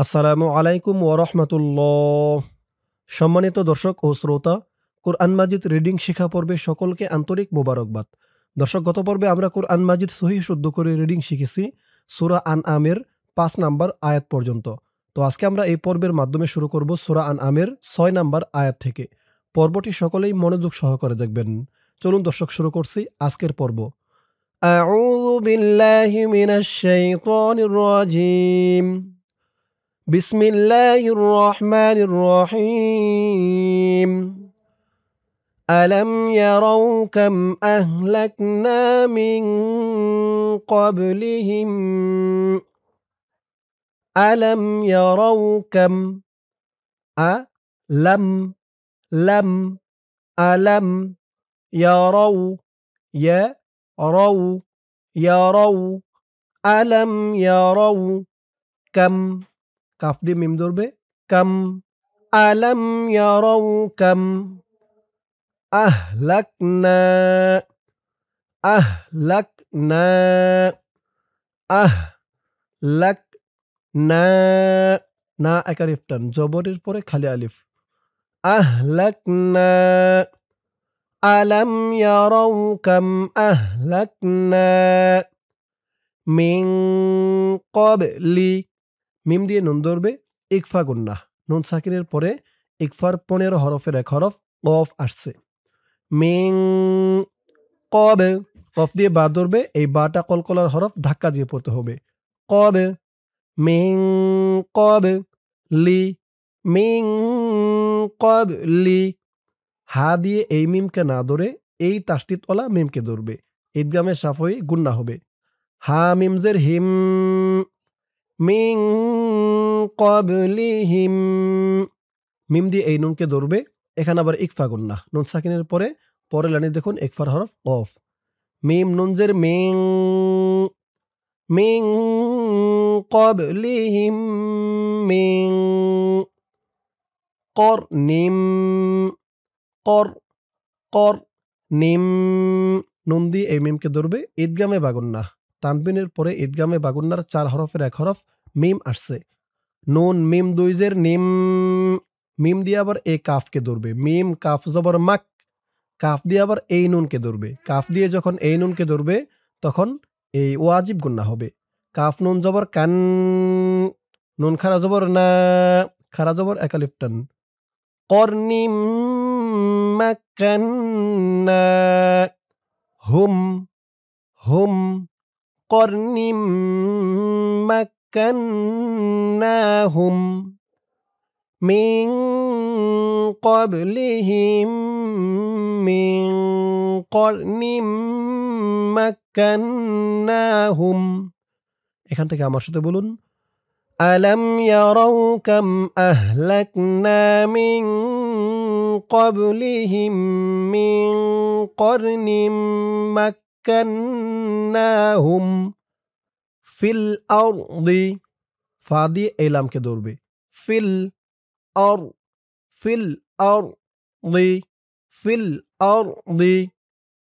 আসসালামু আলাইকুম ওরহমতুল্লাহ। সম্মানিত দর্শক ও শ্রোতা, কোরআন মাজিদ রিডিং শিক্ষা পর্বে সকলকে আন্তরিক মোবারকবাদ। দর্শক, গত পর্বে আমরা কোরআন মাজিদ সহি শুদ্ধ করে রিডিং শিখেছি সূরা আনআমের ৫ নাম্বার আয়াত পর্যন্ত। তো আজকে আমরা এই পর্বের মাধ্যমে শুরু করব সূরা আনআমের ৬ নাম্বার আয়াত থেকে। পর্বটি সকলেই মনোযোগ সহকারে দেখবেন। চলুন দর্শক, শুরু করছি আজকের পর্ব। আউযু বিল্লাহি মিনাশ শাইতানির রাজিম। بسم الله الرحمن الرحيم. ألم يروا كم أهلكنا من قبلهم ألم يروا كم ألم لم ألم يروا يروا يروا ألم يروا كم কাফ দিয়ে মিম ধরবে, কাম আলাম ইয়ারাউ কাম আহলাকনা আহলাকনা আহলাকনা, না একার ইফটান, জবরের পরে খালি আলিফ, আহলাকনা আলাম ইয়ারাউ কাম আহলাকনা মিন ক্বাবলি, মিম দিয়ে নুন ধরবে, ইকফা গুন্নাহ, নুন সাকিনের পরে ইকফার ১৫ হরফের এক হরফ কফ আসছে। মিন কব, কফ দিয়ে বা ধরবে, এই বাটা কলকলার হরফ ধাক্কা দিয়ে পড়তে হবে। কব মিন কব লি, মিন কব লি, হা দিয়ে এই মিমকে না ধরে এই তাসদিদওয়ালা মিমকে ধরবে, ঈদগামে সাফই গুন্না হবে। হা মিমজের হিম, মিন ক্বাবলিহিম, মিম দিয়ে এই নুনকে ধরবে, এখানে আবার ইকফা গুন্নাহ, নুন সাকিনের পরে পরের লাইনে দেখুন ইকফার হরফ কফ। মিম নুনজের মিন, মিন ক্বাবলিহিম মিন করনিম, কর কর নিম, নুন দিয়ে এই মিমকে ধরবে, ঈদগামে বাগুন্নাহ, তানবিনের পরে ঈদগামে বাগুন্নার ৪ হরফের এক হরফ মিম আসছে। নুন মিম দুইজের নিম, মিম দিয়ে আবার এই কাফকে ধরবে, মিম কাফ জবর মাক, কাফ দিয়ে আবার এই নুনকে ধরবে, কাফ দিয়ে যখন এই নুনকে ধরবে তখন এই ওয়াজিব গুন্না হবে। কাফ নুন জবর কান, নুন খারা জবর না, খারা জবর একালিফ টান, করনিম মাক্কান্না হুম, হুম করনিম মাক্কান্নাহুম মিন ক্বাবলিহিম মিন করনিম মাক্কান্নাহুম। এখান থেকে আমার সাথে বলুন, আলাম ইয়ারাউ কাম আহলাকনা মিন ক্বাবলিহিম মিন করনিম মাক্কান্নাহুম ফিল আরদি, ফা দিয়ে এই লামকে ধরবে, ফিল আর, ফিল আরদি, ফিল আরদি,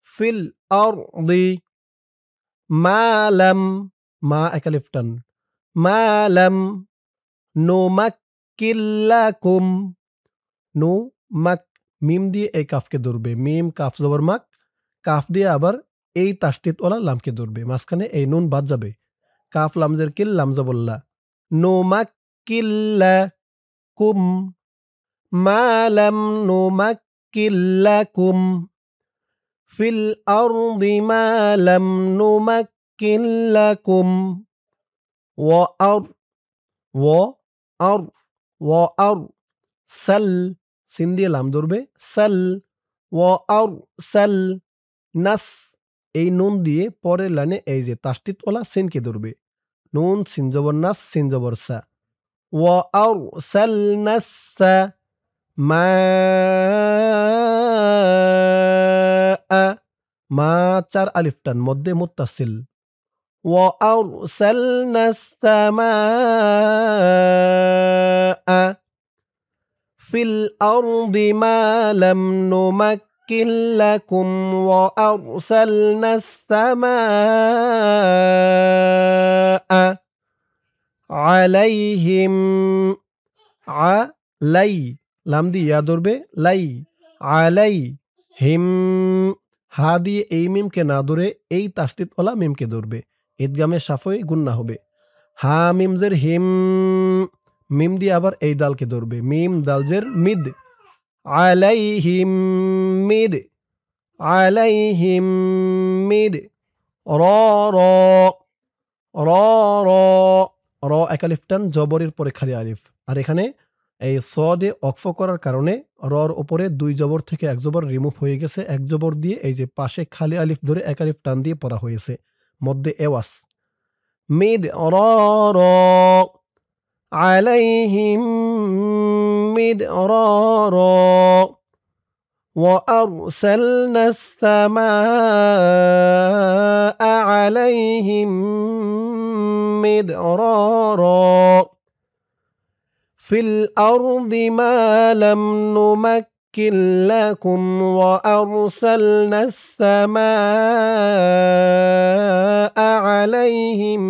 ফিল আরদি, মালাম, মা একালিফ টান, মালাম নুমাক্কিল্লাকুম, নু মাক, মিম দিয়ে এই কাফকে ধরবে, মিম কাফ জবর মাক, কাফ দিয়ে আবার এই তাসদিদওয়ালা লামকে ধরবে, মাঝখানে এই নুন বাদ যাবে, কাফ লামজের কিল, লাম জবল্লা, নুমাক্কিল্লাকুম মালাম নুমাক্কিল্লাকুম ফিল আরদি মালাম নুমাক্কিল্লাকুম ওয়া আর, ওয়া আর, ওয়া আর সাল, সিন দিয়ে লাম ধরবে, সাল ওয়া আর সাল নাস, এই নুন দিয়ে পরের লাইনে এই যে তাসদিদওয়ালা সিনকে ধরবে, নুন সিন জবর নাস, সিন জবর সা, ওয়া আর সাল নাসা মা, মা ৪ আলিফ টান, মধ্যে মুত্তাসিল, ওয়া আর সাল নাসামা ফিল আরদি মা লাম নুমাক্কিন লাকুম ওয়া আরসালনা السماء আলাইহিম আলাই লাম দিয়ে ইয়া ধরবে লাই আলাই হিম হা দিয়ে এই মিমকে না ধরে এই তাসদিদওয়ালা মিমকে ধরবে ঈদগামে সাফই গুন্না হবে হা মিমজের হিম মিম দিয়ে আবার এই দালকে ধরবে মিম দালজের মিদ আলাইহিম মিদ আলাইহিম মিদ র র র র র এক আলিফ টান জবরের পরে খালি আলিফ আর এখানে এই স দিয়ে অক্ফ করার কারণে রর উপরে 2 জবর থেকে 1 জবর রিমুভ হয়ে গেছে 1 জবর দিয়ে এই যে পাশে খালি আলিফ ধরে 1 আলিফ টান দিয়ে পড়া হয়েছে মধ্যে এওয়াস মিদ র র আলাইহিম মিদ র র وأرسلنا السماء عليهم مدرارا في الأرض ما لم نمكن لكم وأرسلنا السماء عليهم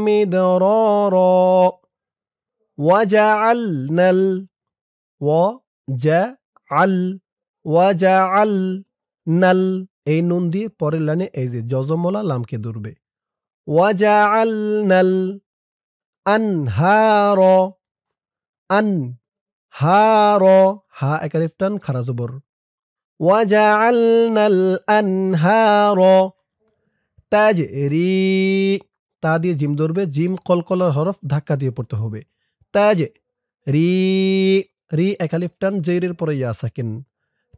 مدرارا وجعلنا ওয়াজাআল এই নুন দিয়ে পরের লাইনে এই যে জজমওয়ালা লামকে ধরবে ওয়াজাআলনাল আনহার আনহার হা এক আলিফ টান খারা জবর ওয়াজাআলনাল আনহার তাজরি তা দিয়ে জিম ধরবে জিম কলকলার হরফ ধাক্কা দিয়ে পড়তে হবে তাজরি রি এক আলিফ টান জেরের পরে ইয়া সাকিন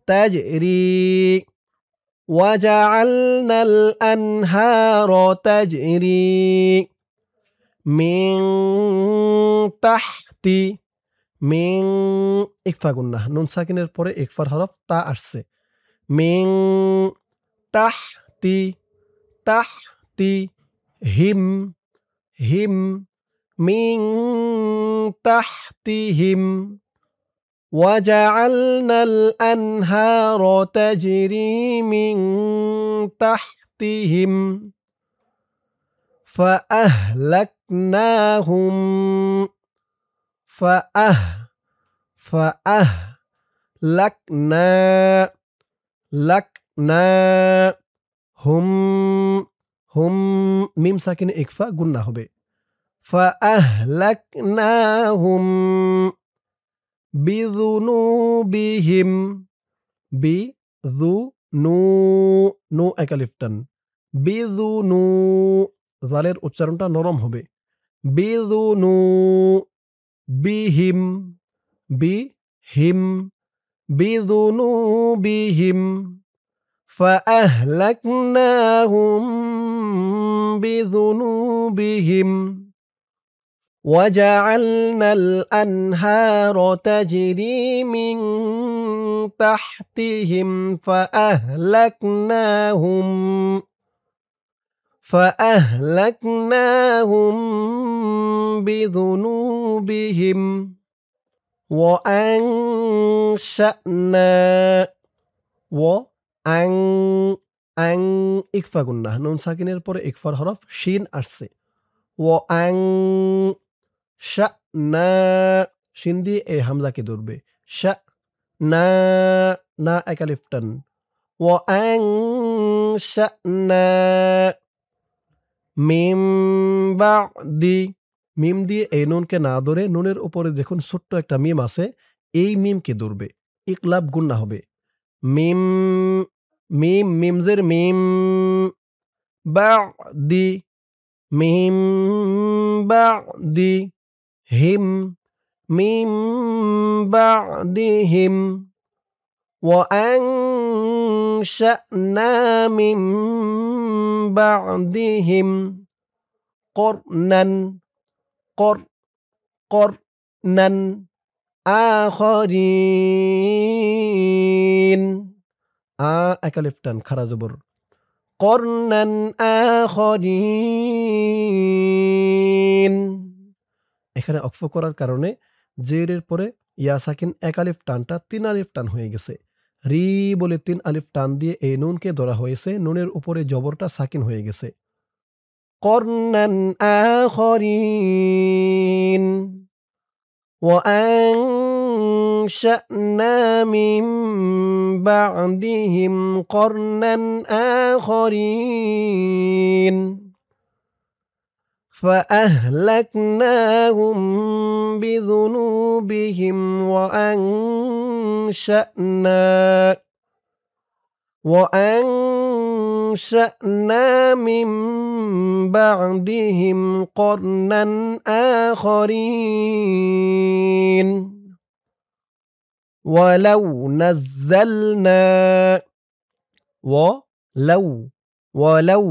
তাজরি ওয়াজাআলনাল আনহারা তাজরি মিন তাহতি মিন ইকফা গুন্নাহ নুন সাকিনের পরে ইকফার হরফ তা আসছে মিন তাহতি হিম মিন তাহতিহিম وجعلنا الأنهار تجري من تحتهم فأهلكناهم হুম মিম সাকিন ইকফা গুন্না হবে فأهلكناهم বিযুনুবিহিম নু এক আলিফ টান বিযুনু জালের উচ্চারণটা নরম হবে বিযুনু বিহিম বিযুনুবিহিম فأهلكناهم بذنوبهم وجعلنا الأنهار تجري من تحتهم فأهلكناهم بذنوبهم وأنشأنا ইকফা গুন্নাহ নুন সাকিনের পরে ইকফার হরফ শিন আসছে শা'না শিন দিয়ে এই হামজাকে ধরবে না এক আলিফ টান শা'না মিম বা'দি মিম দিয়ে এই নুনকে না ধরে নুনের উপরে দেখুন ছোট্ট একটা মিম আছে এই মিমকে ধরবে ইকলাব গুন্না হবে মিমজের মিম বা'দি মিম বা'দি হিম মিম বা'দিহিম وأنشأنا من بعدهم قرنا آخرين এক আলিফ টান খারা জবর করনান আখরিন এখানে অক্ফ করার কারণে জেরের পরে ইয়া সাকিন এক আলিফ টানটা 3 আলিফ টান হয়ে গেছে রি বলে 3 আলিফ টান দিয়ে এই নুনকে ধরা হয়েছে নুনের উপরে জবরটা সাকিন হয়ে গেছে قرنا آخرين وأنشأنا من بعدهم قرنا آخرين فأهلكناهم بذنوبهم وأنشأنا من بعدهم قرنا آخرين ولو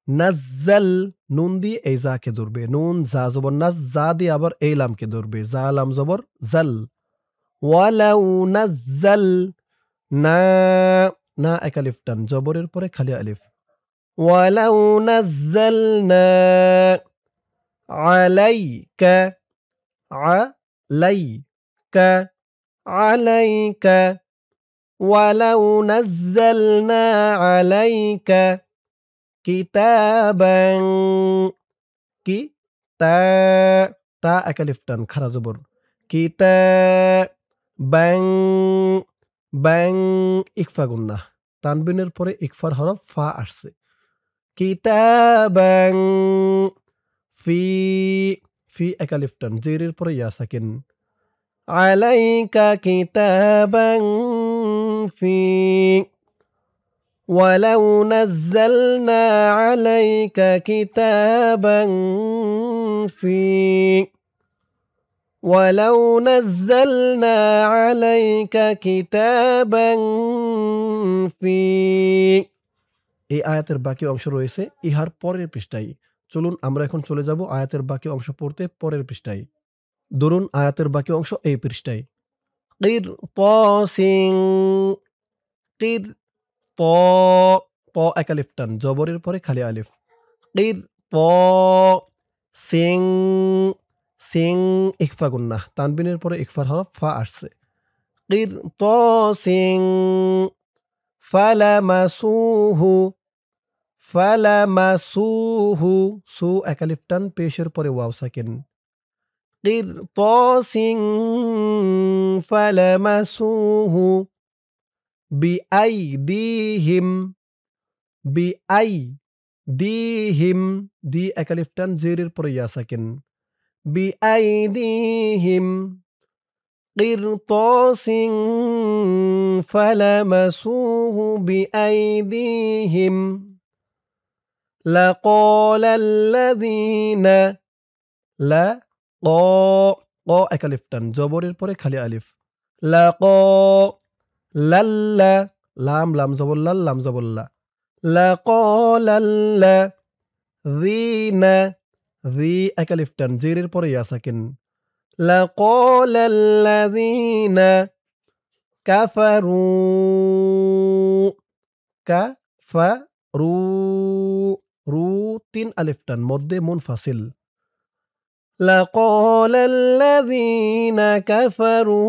নাজ্জাল নুন দিয়ে এই জাকে ধরবে, নুন জা জবর নাজ, জা দিয়ে আবার এই লামকে ধরবে, জা লাম জবর জাল। ওয়ালাউ নাজ্জাল না, না এক আলিফ টান, জবরের পরে খালি আলিফ। ওয়ালাউ নাজ্জালনা আলাইকা আলাইকা আলাইকা ওয়ালাউ নাজ্জালনা আলাইকা কিতাবান কি তা তা এক আলিফ টান খারা জবর কিতাবান ব্যাং ইকফা গুন্নাহ, তানবিনের পরে ইকফার হরফ ফা আসছে। কিতাবান ফি ফি এক আলিফ টান, জেরের পরে ইয়া সাকিন। আলাইকা কিতাবান ফি ওয়ালাউ নাজ্জালনা আলাইকা কিতাবান ফি ওয়ালাউ নাজ্জালনা আলাইকা কিতাবান ফি। এই আয়াতের বাকি অংশ রয়েছে ইহার পরের পৃষ্ঠায়। চলুন আমরা এখন চলে যাব আয়াতের বাকি অংশ পড়তে পরের পৃষ্ঠায়। ধরুন আয়াতের বাকি অংশ এই পৃষ্ঠায়। কিরতাসিন কির ত ত এক আলিফ টান, জবরের পরে খালি আলিফ। কিরতাসিন সিং ইকফা গুন্নাহ, তানবিনের পরে ইকফার হরফ ফা আসছে। কিরতাসিন ফালামাসুহু ফালামাসুহু সু এক আলিফ টান, পেশের পরে ওয়াও সাকিন। কিরতাসিন ফালামাসুহু বিআইদিহিম বিআইদিহিম দি এক আলিফ টান, জেরের পরে ইয়া সাকিন। বিআইদিহিম কিরতাসিন ফালামাসুহু বিআইদিহিম লাকালাল্লাযীনা লা ক ক এক আলিফ টান, জবরের পরে খালি আলিফ। লাকালাল্লা লাম লাম জবর লাল লাম জবর লা লাকালাল্লাযীনা জি এক আলিফ টান, জেরের পরে ইয়া সাকিন। লাকালাল্লাযীনা কাফারু কাফারু রু তিন আলিফ টান, মধ্যে মুনফাসিল। লাকালাল্লাযীনা কাফারু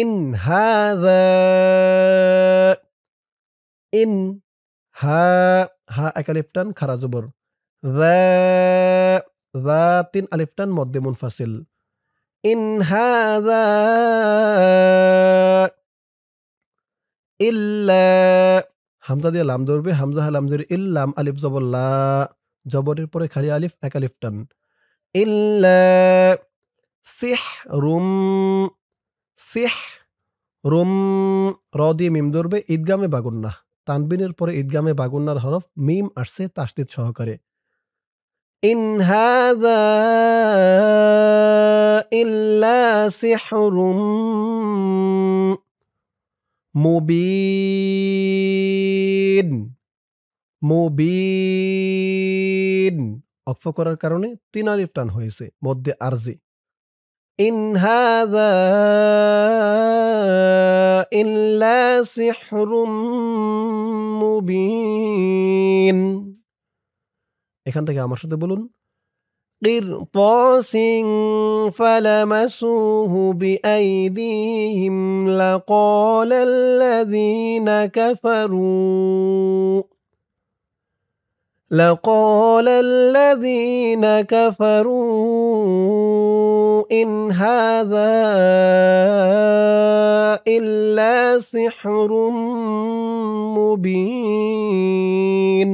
ইন হাযা ইন হা হা এক আলিফ টান খারা জবর যা তিন আলিফ টান, মধ্যে মুনফাসিল। ইন হাযা ইল্লা হামজা দিয়ে লাম ধরবে, হামজা লাম জের ইল লাম আলিফ জবর লা, জবরের পরে খালি আলিফ এক আলিফ টান। ইল্লা সিহরুম সিহরুম র দিয়ে মিম ধরবে, ঈদগামে বাগুন্নাহ, তানবিনের পরে ঈদগামে বাগুন্নার হরফ মিম আসছে তাসদীদ সহকারে। ইন হাযা ইল্লা সিহরুম মুবিন মুবিন অক্ফ করার কারণে তিন আলিফ টান হয়েছে, মধ্যে আরজি। ইন হাযা ইল্লা সিহরুম মুবিন। এখান থেকে আমার সাথে বলুন। কিরতাসিন ফালামাসুহু বিআইদিহিম লাকালাল্লাযীনা কাফারু لقال الذين كفروا إن هذا إلا سحر মুবিন।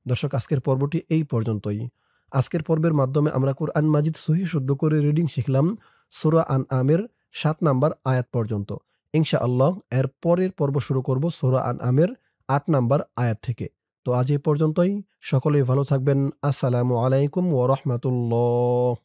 দর্শক, আজকের পর্বটি এই পর্যন্তই। আজকের পর্বের মাধ্যমে আমরা কুরআন মাজিদ সহিহ শুদ্ধ করে রিডিং শিখলাম সূরা আনআমের ৭ নাম্বার আয়াত পর্যন্ত। ইনশাআল্লাহ এর পরের পর্ব শুরু করব সূরা আনআমের ৮ নাম্বার আয়াত থেকে। তো আজ এই পর্যন্তই। সকলেই ভালো থাকবেন। আসসালামু আলাইকুম ওয়া রাহমাতুল্লাহ।